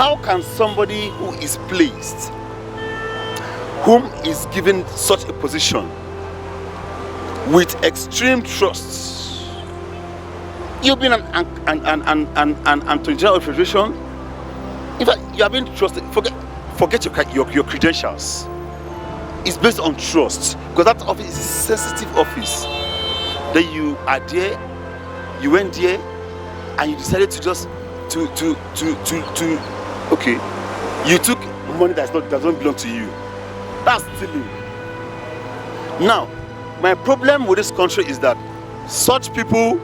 How can somebody who is placed, whom is given such a position with extreme trust, you've been an Attorney General of the Federation, in fact, you have been trusted, forget your credentials. It's based on trust, because that office is a sensitive office. Then you are there, you went there, and you decided to just okay, you took money that doesn't belong to you. That's stealing. Now, my problem with this country is that such people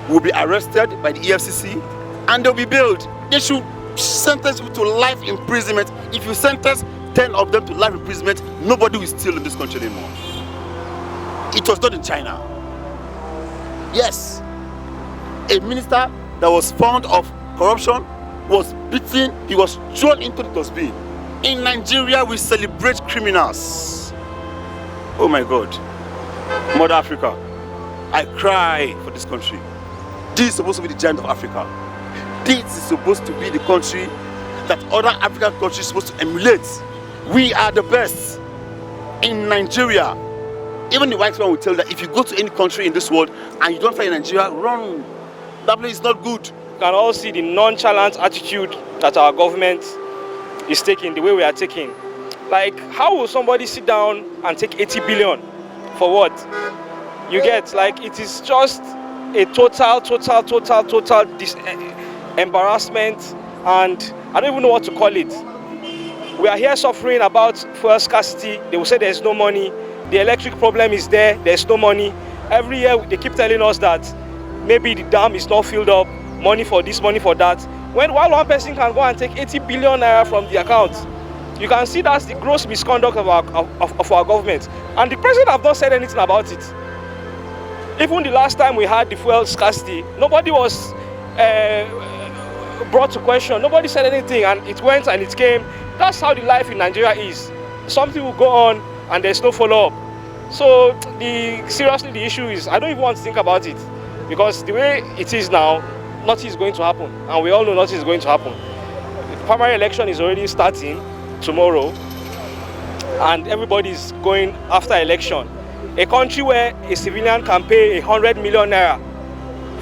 will be arrested by the EFCC and they'll be bailed. They should sentence you to life imprisonment. If you sentence 10 of them to life imprisonment, nobody will steal in this country anymore. It was done in China. Yes, a minister that was found of corruption was beaten, he was thrown into the dustbin. In Nigeria, we celebrate criminals. Oh my God. Mother Africa, I cry for this country. This is supposed to be the giant of Africa. This is supposed to be the country that other African countries are supposed to emulate. We are the best. In Nigeria, even the white man will tell that if you go to any country in this world and you don't find Nigeria, run. That place is not good. You can all see the nonchalant attitude that our government is taking, the way we are taking. Like, how will somebody sit down and take 80 billion for what? You get, like, it is just a total embarrassment, and I don't even know what to call it. We are here suffering about fuel scarcity. They will say there's no money. The electric problem is there, there's no money. Every year they keep telling us that maybe the dam is not filled up, money for this, money for that. While one person can go and take 80 billion naira from the account, you can see that's the gross misconduct of our government. And the president have not said anything about it. Even the last time we had the fuel scarcity, nobody was brought to question. Nobody said anything, and it went and it came. That's how the life in Nigeria is. Something will go on and there's no follow-up. So seriously, the issue is, I don't even want to think about it, because the way it is now, nothing is going to happen, and we all know nothing is going to happen. The primary election is already starting tomorrow, and everybody is going after election. A country where a civilian can pay 100 million naira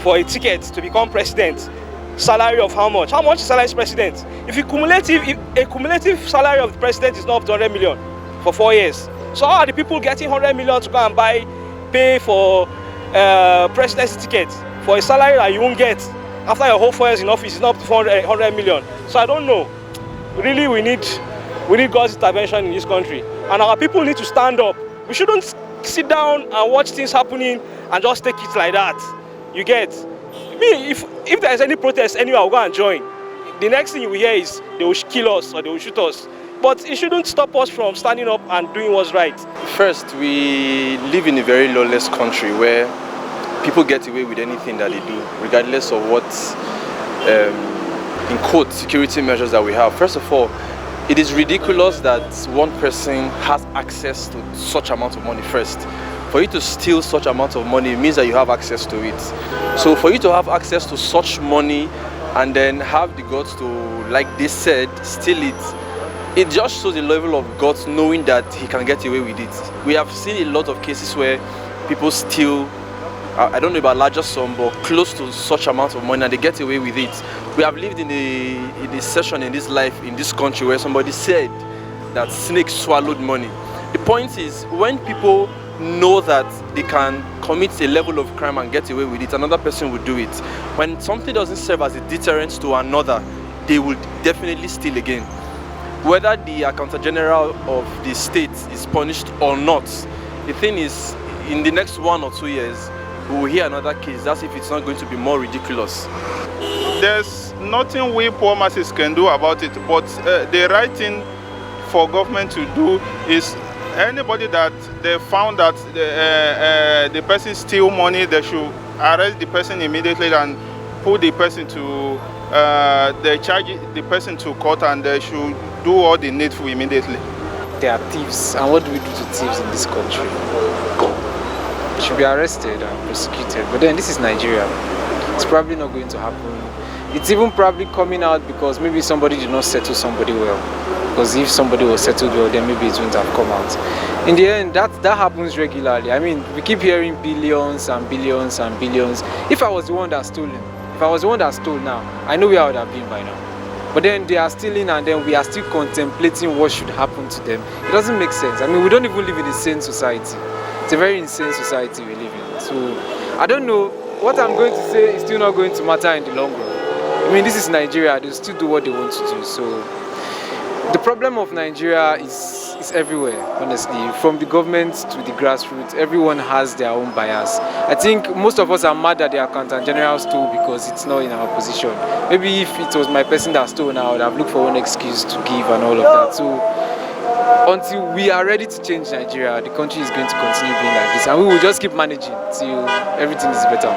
for a ticket to become president. Salary of how much? How much is salary of president? If a cumulative salary of the president is not up to 100 million for 4 years. So how are the people getting 100 million to go and pay for presidency ticket for a salary that you won't get after your whole 4 years in office? It's not up to 100 million. So I don't know. Really, we need God's intervention in this country, and our people need to stand up. We shouldn't sit down and watch things happening and just take it like that. You get me? If there's any protest anywhere, I'll go and join. The next thing you will hear is they will kill us or they will shoot us. But it shouldn't stop us from standing up and doing what's right. First, we live in a very lawless country where people get away with anything that they do, regardless of what, in quote, security measures that we have. First of all, it is ridiculous that one person has access to such amount of money first. For you to steal such amount of money means that you have access to it. So for you to have access to such money and then have the guts to, like they said, steal it, it just shows the level of guts knowing that he can get away with it. We have seen a lot of cases where people steal, I don't know about larger sum, but close to such amount of money, and they get away with it. We have lived in a session in this life, in this country, where somebody said that snakes swallowed money. The point is, when people know that they can commit a level of crime and get away with it, another person will do it. When something doesn't serve as a deterrent to another, they will definitely steal again. Whether the Accountant General of the state is punished or not, the thing is, in the next 1 or 2 years, we will hear another case. That's if it's not going to be more ridiculous. There's nothing we poor masses can do about it, but the right thing for government to do is anybody that they found that the person steal money, they should arrest the person immediately and put the person to, they charge the person to court, and they should do all the needful immediately. They are thieves, and what do we do to thieves in this country? They should be arrested and prosecuted. But then this is Nigeria. It's probably not going to happen It's even probably coming out because maybe somebody did not settle somebody well. Because if somebody was settled well, then maybe it wouldn't have come out. In the end, that happens regularly. I mean, we keep hearing billions and billions and billions. If I was the one that stole now, I know where I would have been by now. But then they are stealing and then we are still contemplating what should happen to them. It doesn't make sense. I mean, we don't even live in a sane society. It's a very insane society we live in. So, I don't know. What I'm going to say is still not going to matter in the long run. I mean, this is Nigeria. They'll still do what they want to do. So, the problem of Nigeria is everywhere, honestly. From the government to the grassroots, everyone has their own bias. I think most of us are mad that the accountant general stole because it's not in our position. Maybe if it was my person that stole now, I would have looked for one excuse to give and all of that. So until we are ready to change Nigeria, the country is going to continue being like this, and we will just keep managing till everything is better.